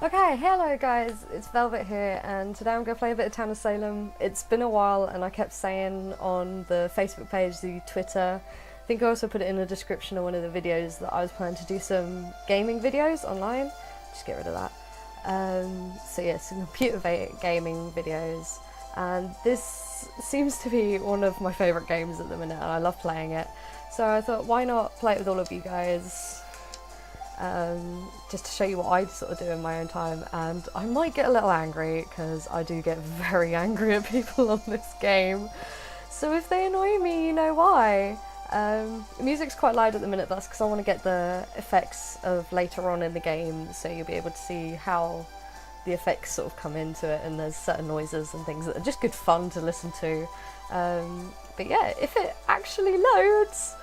Okay, hello guys, it's Velvet here, and today I'm going to play a bit of Town of Salem. It's been a while, and I kept saying on the Facebook page, the Twitter, I think I also put it in the description of one of the videos that I was planning to do some gaming videos online. Just get rid of that. So yeah, some computer gaming videos, and this seems to be one of my favourite games at the minute, and I love playing it. So I thought, why not play it with all of you guys? Just to show you what I sort of do in my own time, and I might get a little angry because I do get very angry at people on this game, so if they annoy me, you know why. The music's quite loud at the minute, that's because I want to get the effects of later on in the game, so you'll be able to see how the effects sort of come into it, and there's certain noises and things that are just good fun to listen to. But yeah, if it actually loads,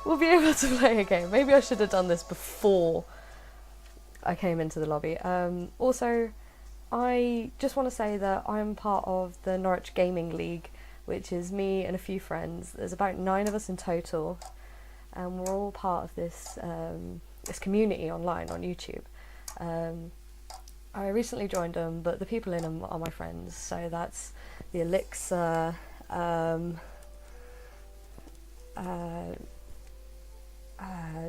we'll be able to play a game. Maybe I should have done this before I came into the lobby. Also, I just want to say that I'm part of the Norwich Gaming League, which is me and a few friends. There's about 9 of us in total, and we're all part of this this community online on YouTube. I recently joined them, but the people in them are my friends. So that's the Elixir,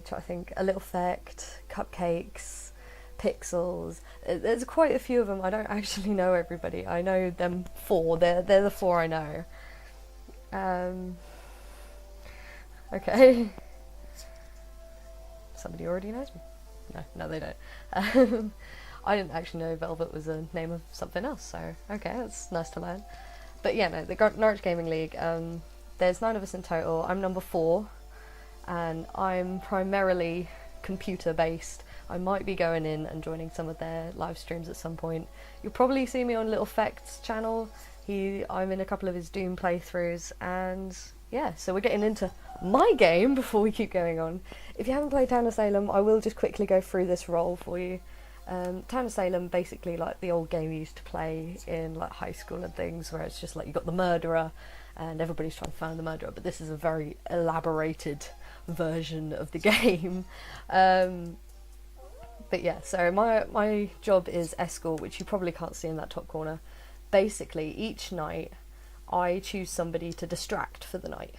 try to think, A Little Effect, Cupcakes, Pixels. There's quite a few of them. I don't actually know everybody. I know them 4. They're the 4 I know. Okay. Somebody already knows me. No, they don't. I didn't actually know Velvet was a name of something else, so okay, that's nice to learn. But yeah, no, the Norwich Gaming League, there's 9 of us in total. I'm number 4, and I'm primarily computer based. I might be going in and joining some of their live streams at some point. You'll probably see me on Little Effect's channel. I'm in a couple of his Doom playthroughs, and yeah, so we're getting into my game before we keep going on. If you haven't played Town of Salem, I will just quickly go through this role for you. Town of Salem, basically like the old game you used to play in like high school and things, where it's just like you got the murderer and everybody's trying to find the murderer, but this is a very elaborated version of the game. But yeah, so my job is escort, which you probably can't see in that top corner. Basically, each night I choose somebody to distract for the night.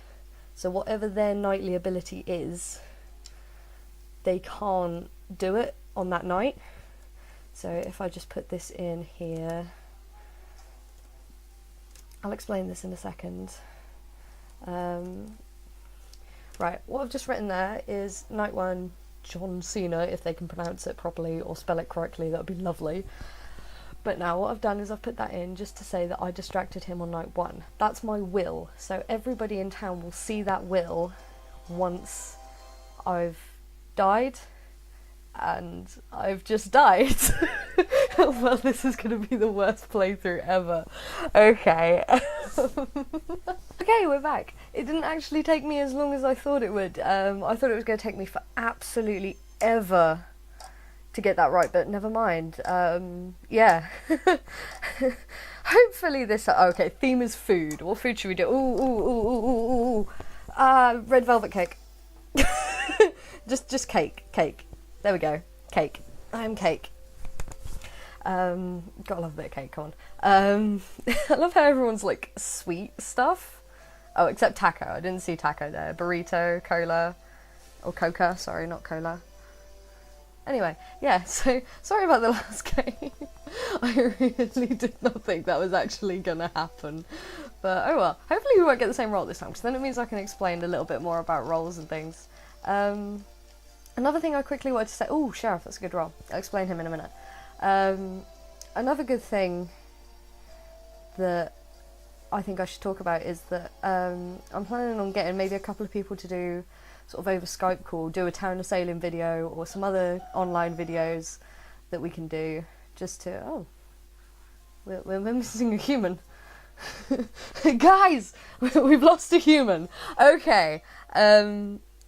So whatever their nightly ability is, they can't do it on that night. So if I just put this in here, I'll explain this in a second. Right, what I've just written there is night 1, John Cena, if they can pronounce it properly or spell it correctly, that would be lovely. But now what I've done is I've put that in just to say that I distracted him on night 1. That's my will, so everybody in town will see that will once I've died, and I've just died. Well, this is going to be the worst playthrough ever. Okay. Okay, we're back. It didn't actually take me as long as I thought it would. I thought it was going to take me for absolutely ever to get that right, but never mind. Yeah. Hopefully this... Okay, theme is food. What food should we do? Ooh. Red velvet cake. just cake. There we go. Cake. I'm cake. Gotta love a bit of cake, come on. I love how everyone's like sweet stuff. Oh, except taco. I didn't see taco there. Burrito, cola, or coca, sorry, not cola. Anyway, yeah, so sorry about the last game. I really did not think that was actually gonna happen. But oh well, hopefully we won't get the same role this time, because then it means I can explain a little bit more about roles and things. Another thing I quickly wanted to say... Oh, Sheriff, that's a good role. I'll explain him in a minute. Another good thing that I think I should talk about is that I'm planning on getting maybe a couple of people to do sort of over Skype call, do a Town of Salem video or some other online videos that we can do just to... Oh, we're missing a human. Guys, we've lost a human. Okay.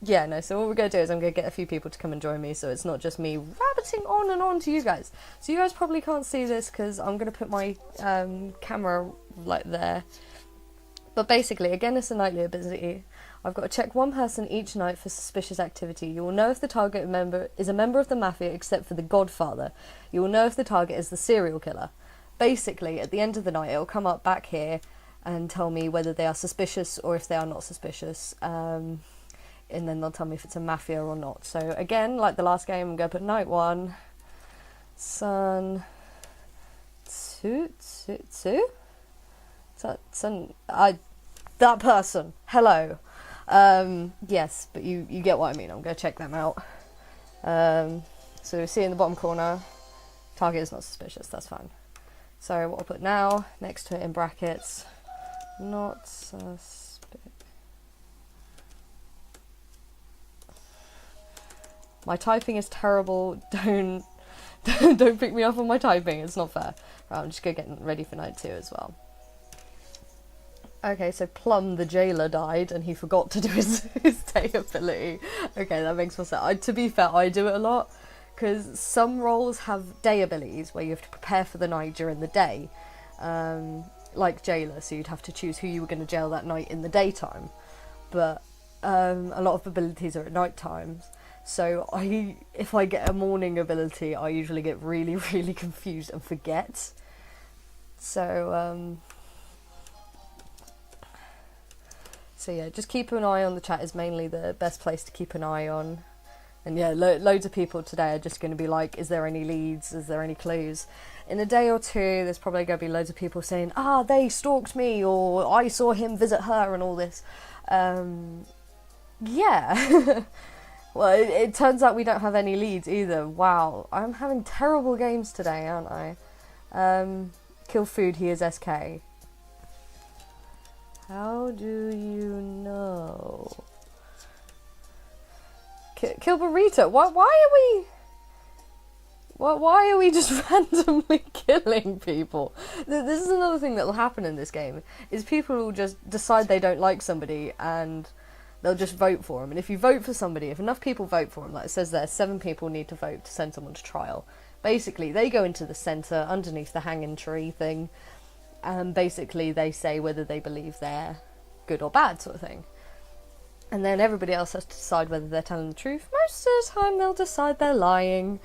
Yeah, no, so what we're going to do is I'm going to get a few people to come and join me, so it's not just me rabbiting on and on to you guys. So you guys probably can't see this because I'm going to put my camera like there. But basically, again, it's a nightly ability. I've got to check one person each night for suspicious activity. You will know if the target member is a member of the mafia except for the Godfather. You will know if the target is the serial killer. Basically, at the end of the night, it'll come up back here and tell me whether they are suspicious or if they are not suspicious. And then they'll tell me if it's a mafia or not. So again, like the last game, I'm going to put night 1, sun, that person, hello. Yes, but you get what I mean. I'm going to check them out. So we see in the bottom corner, target is not suspicious, that's fine. So what I'll put now, next to it in brackets, not suspicious. My typing is terrible. Don't pick me up on my typing. It's not fair. Right, I'm just getting ready for night 2 as well. Okay, so Plum the jailer died and he forgot to do his day ability. Okay, that makes more sense. To be fair, I do it a lot because some roles have day abilities where you have to prepare for the night during the day, like jailer. So you'd have to choose who you were going to jail that night in the daytime. But a lot of abilities are at night times. So if I get a morning ability, I usually get really, really confused and forget. So yeah, just keep an eye on the chat is mainly the best place to keep an eye on. And yeah, loads of people today are just going to be like, is there any leads? Is there any clues? In a day or two, there's probably going to be loads of people saying, they stalked me, or I saw him visit her, and all this. Yeah. Well, it turns out we don't have any leads either. Wow, I'm having terrible games today, aren't I? Kill Food, he is SK. How do you know? Kill Burrito. Why are we just randomly killing people? This is another thing that will happen in this game, is people will just decide they don't like somebody and they'll just vote for them. And if you vote for somebody, if enough people vote for them, like it says there, 7 people need to vote to send someone to trial. Basically, they go into the centre, underneath the hanging tree thing, and basically they say whether they believe they're good or bad, sort of thing. And then everybody else has to decide whether they're telling the truth. Most of the time they'll decide they're lying.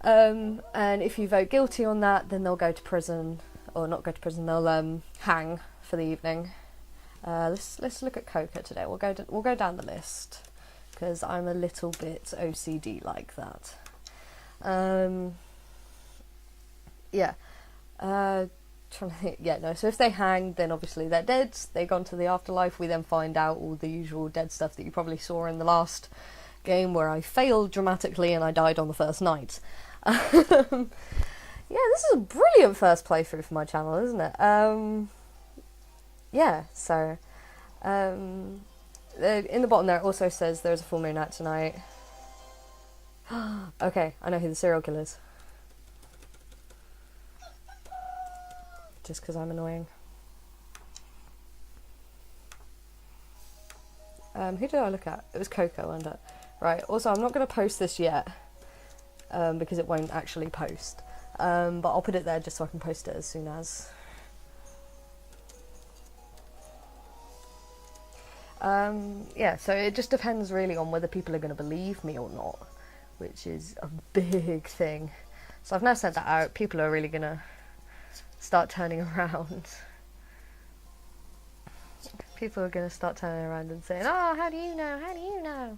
And if you vote guilty on that, then they'll go to prison. Or not go to prison, they'll hang for the evening. Let's look at Coca today. We'll go down the list because I'm a little bit OCD like that. Yeah. Trying to think. Yeah, no. So if they hang, then obviously they're dead. They've gone to the afterlife. We then find out all the usual dead stuff that you probably saw in the last game where I failed dramatically and I died on the first night. Yeah, this is a brilliant first playthrough for my channel, isn't it? Yeah, so in the bottom there it also says there's a full moon out tonight. Okay, I know who the serial killer is. Just because I'm annoying. Who did I look at? It was Coco, wasn't it? Right, also I'm not going to post this yet because it won't actually post. But I'll put it there just so I can post it as soon as. Yeah, so it just depends really on whether people are going to believe me or not, which is a big thing. So I've now sent that out. People are really going to start turning around. People are going to start turning around and saying, oh, how do you know? How do you know?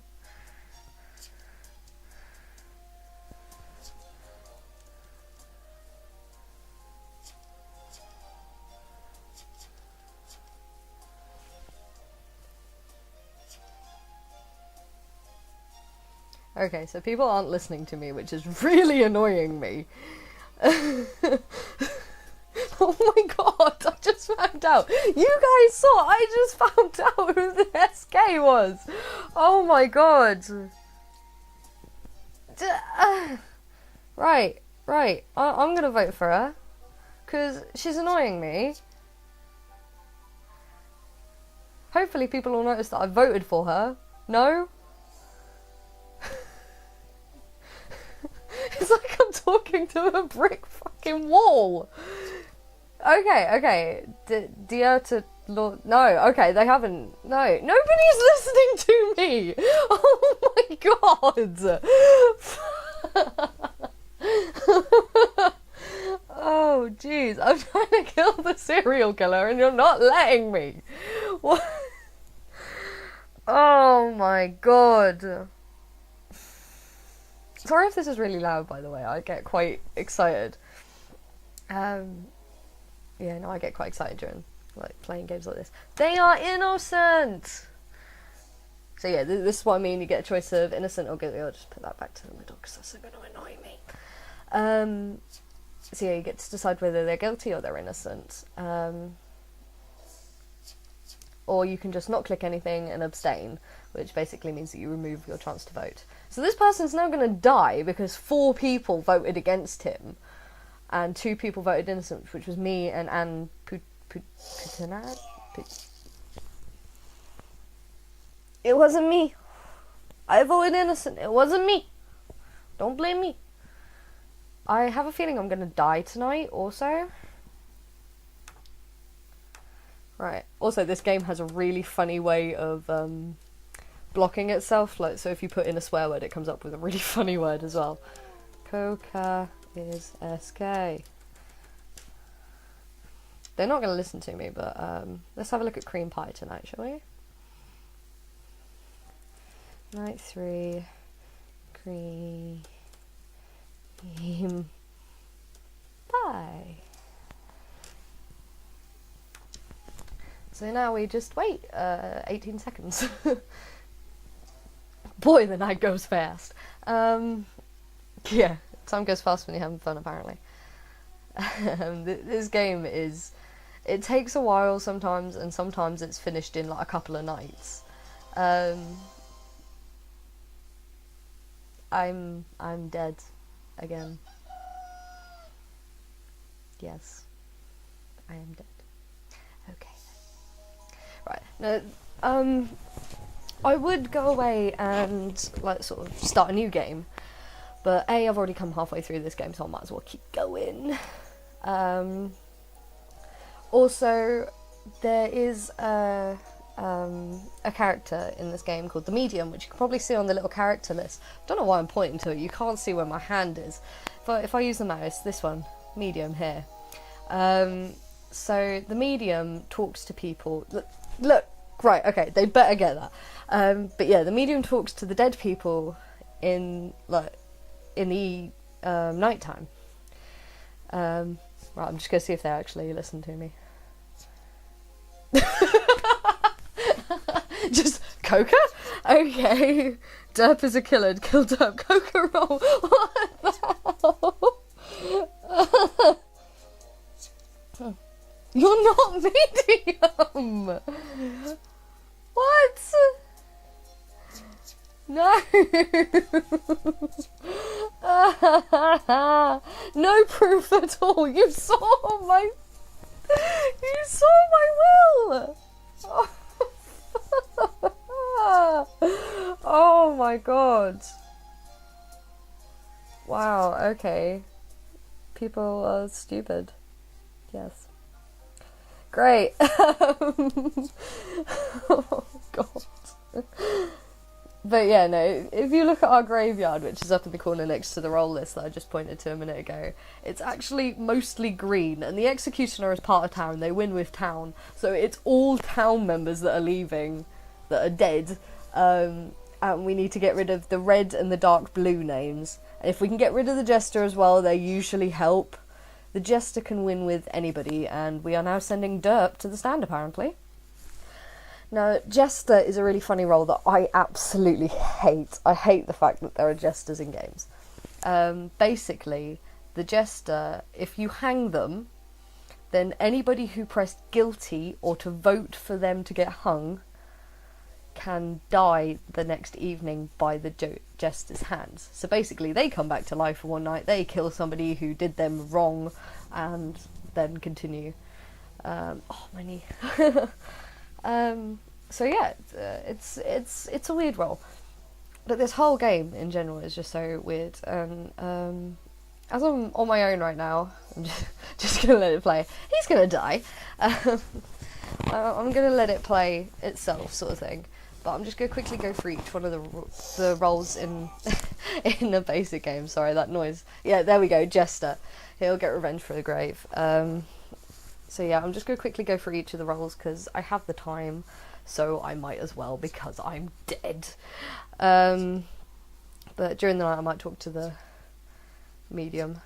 Okay, so people aren't listening to me, which is really annoying me. Oh my god, I just found out. You guys saw, I just found out who the SK was. Oh my god. Right. I'm gonna vote for her. Because she's annoying me. Hopefully people will notice that I voted for her. No? It's like I'm talking to a brick fucking wall. Okay. Dear to Lord, no, okay, they haven't. No, nobody's listening to me. Oh my god. Oh jeez, I'm trying to kill the serial killer and you're not letting me. What? Oh my god. Sorry if this is really loud, by the way. I get quite excited. Yeah, no, I get quite excited during like playing games like this. They are innocent. So yeah, this is what I mean. You get a choice of innocent or guilty. I'll just put that back to the middle because that's going to annoy me. So yeah, you get to decide whether they're guilty or they're innocent. Or you can just not click anything and abstain, which basically means that you remove your chance to vote. So this person's now going to die because 4 people voted against him, and 2 people voted innocent, which was me and Anne Putinad. It wasn't me. I voted innocent. It wasn't me. Don't blame me. I have a feeling I'm going to die tonight also. Right. Also, this game has a really funny way of blocking itself. Like, so if you put in a swear word, it comes up with a really funny word as well. Coca is SK. They're not going to listen to me, but let's have a look at cream pie tonight, shall we? Night 3. Cream pie. So now we just wait 18 seconds. Boy, the night goes fast. Yeah, time goes fast when you're having fun, apparently. This game is... It takes a while sometimes, and sometimes it's finished in like a couple of nights. I'm dead again. Yes, I am dead. Okay. Right. Now, I would go away and like sort of start a new game, but I've already come halfway through this game, so I might as well keep going. Also, there is a character in this game called the Medium, which you can probably see on the little character list. Don't know why I'm pointing to it. You can't see where my hand is. But if I use the mouse, this one, Medium here. So the Medium talks to people. Look, right, okay, they better get that. But yeah, the Medium talks to the dead people in the nighttime. Right, I'm just gonna see if they actually listen to me. Just Coca? Okay. Derp is a killer. Kill Derp. Coca roll. What the hell? You're not medium. What? No. No proof at all. You saw my will. Oh my god. Wow, okay. People are stupid. Yes. Great. Oh god. But yeah, no, if you look at our graveyard, which is up in the corner next to the roll list that I just pointed to a minute ago, it's actually mostly green, and the Executioner is part of town. They win with town, so it's all town members that are leaving, that are dead, and we need to get rid of the red and the dark blue names. And if we can get rid of the Jester as well, they usually help. The Jester can win with anybody, and we are now sending Derp to the stand, apparently. Now, Jester is a really funny role that I absolutely hate. I hate the fact that there are Jesters in games. Basically, the Jester, if you hang them, then anybody who pressed guilty or to vote for them to get hung can die the next evening by the Jester's hands. So basically, they come back to life for one night, they kill somebody who did them wrong, and then continue. Oh, my knee. So yeah, it's a weird role, but this whole game in general is just so weird. And as I'm on my own right now, I'm just gonna let it play. He's gonna die, I'm gonna let it play itself, sort of thing. But I'm just gonna quickly go through each one of the roles in in the basic game. Sorry, that noise. Yeah, there we go. Jester. He'll get revenge for the grave. So yeah, I'm just gonna quickly go through each of the roles because I have the time, so I might as well because I'm dead. But during the night, I might talk to the medium.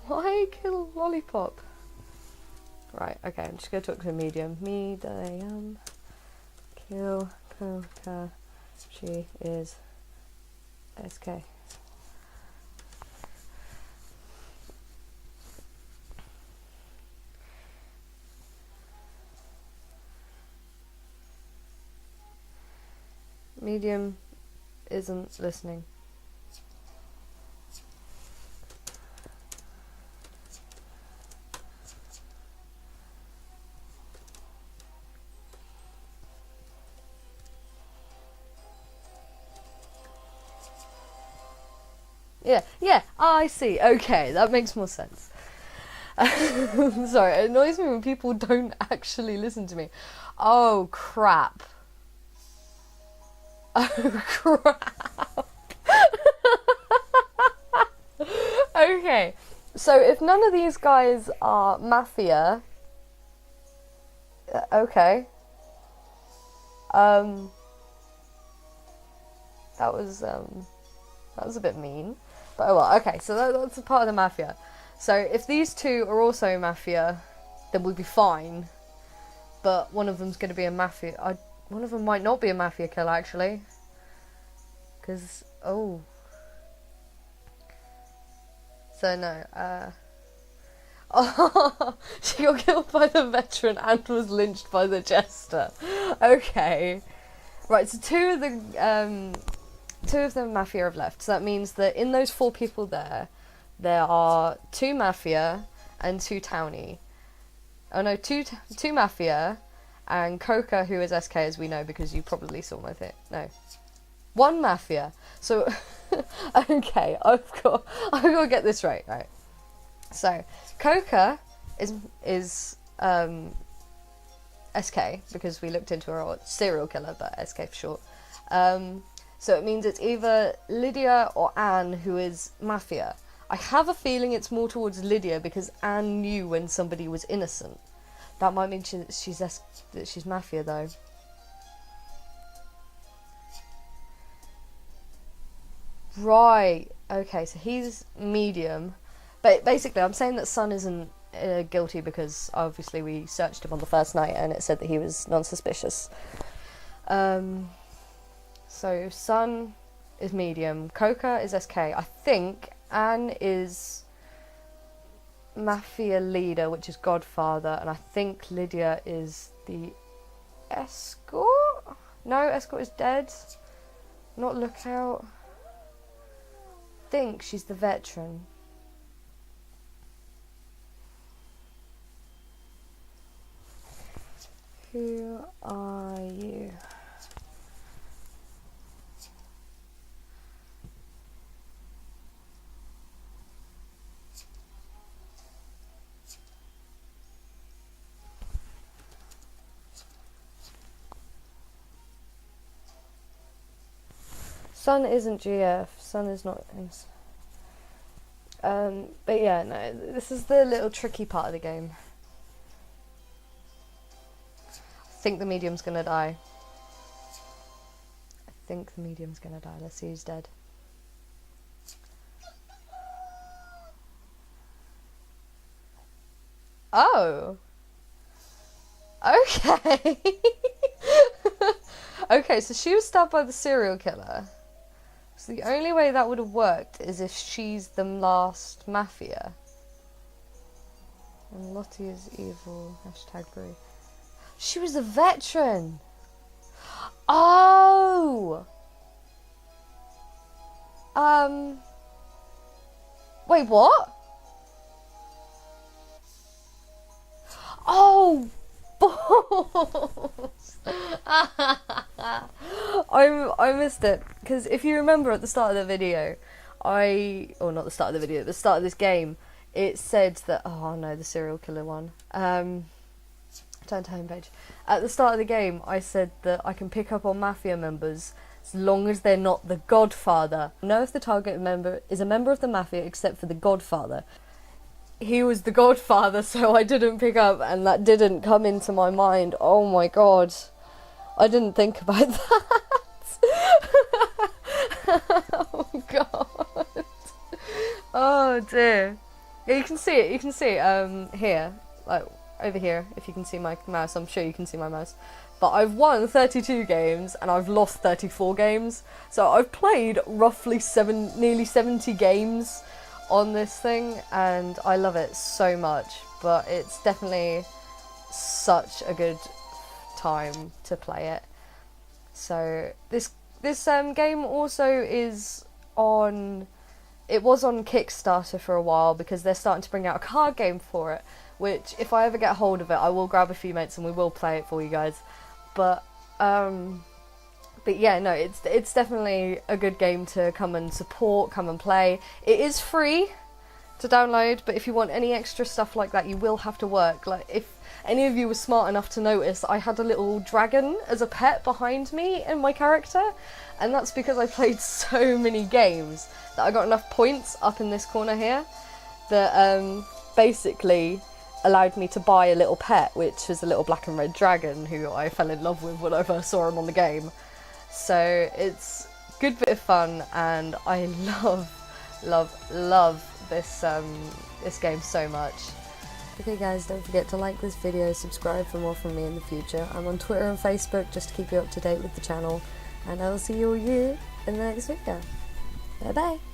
Why kill Lollipop? Right, okay, I'm just going to talk to the medium. Medium. Kill Coca. She is SK. Medium isn't listening. Yeah, I see. Okay, that makes more sense. Sorry, it annoys me when people don't actually listen to me. Oh, crap. Oh, crap. Okay, so if none of these guys are Mafia... okay. That was a bit mean. But oh well, okay, so that's a part of the Mafia. So if these two are also Mafia, then we'll be fine. But one of them's going to be a Mafia... one of them might not be a Mafia killer, actually. Because... oh. So no, oh, she got killed by the veteran and was lynched by the jester. Okay. Right, so two of the Mafia have left. So that means that in those 4 people there are 2 Mafia and 2 Townie. Oh no, two Mafia and Coca, who is SK, as we know, because you probably saw my thing. No. 1 Mafia. So, okay, I've got to get this right. So, Coca is SK, because we looked into her serial killer, but SK for short. So it means it's either Lydia or Anne who is Mafia. I have a feeling it's more towards Lydia because Anne knew when somebody was innocent. That might mean she's Mafia though. Right. Okay, so he's medium. But basically, I'm saying that Sun isn't guilty because obviously we searched him on the first night and it said that he was non-suspicious. So Sun is medium, Coca is SK. I think Anne is Mafia leader, which is Godfather, and I think Lydia is the escort? No, escort is dead. Not lookout. I think she's the veteran. Who are you? Sun isn't GF. Sun is not. But yeah, no. This is the little tricky part of the game. I think the medium's gonna die. Let's see who's dead. Oh. Okay. Okay, so she was stabbed by the serial killer. So the only way that would have worked is if she's the last Mafia. And Lottie is evil. #Brie. She was a veteran. Oh. Wait, what? Oh, balls. I missed it because if you remember at the start of the video, or not the start of the video, at the start of this game, it said that, oh no, the serial killer one. Turn to homepage. At the start of the game, I said that I can pick up on mafia members as long as they're not the Godfather. Know if the target member is a member of the mafia except for the Godfather. He was the Godfather, so I didn't pick up, and that didn't come into my mind. Oh my god. I didn't think about that. Oh god. Oh dear. Yeah, you can see it here, like over here, if you can see my mouse. I'm sure you can see my mouse. But I've won 32 games and I've lost 34 games. So I've played roughly nearly 70 games on this thing, and I love it so much. But it's definitely such a good time to play it. So this game also is on. It was on Kickstarter for a while because they're starting to bring out a card game for it, which if I ever get hold of it, I will grab a few mates and we will play it for you guys. But yeah, no, it's definitely a good game to come and support, come and play. It is free to download, but if you want any extra stuff like that, you will have to work. Like, if any of you were smart enough to notice, I had a little dragon as a pet behind me in my character, and that's because I played so many games that I got enough points up in this corner here that basically allowed me to buy a little pet, which was a little black and red dragon who I fell in love with when I first saw him on the game. So it's a good bit of fun, and I love this game so much. Okay guys, don't forget to like this video, subscribe for more from me in the future. I'm on Twitter and Facebook just to keep you up to date with the channel, and I will see you all in the next video. Bye bye!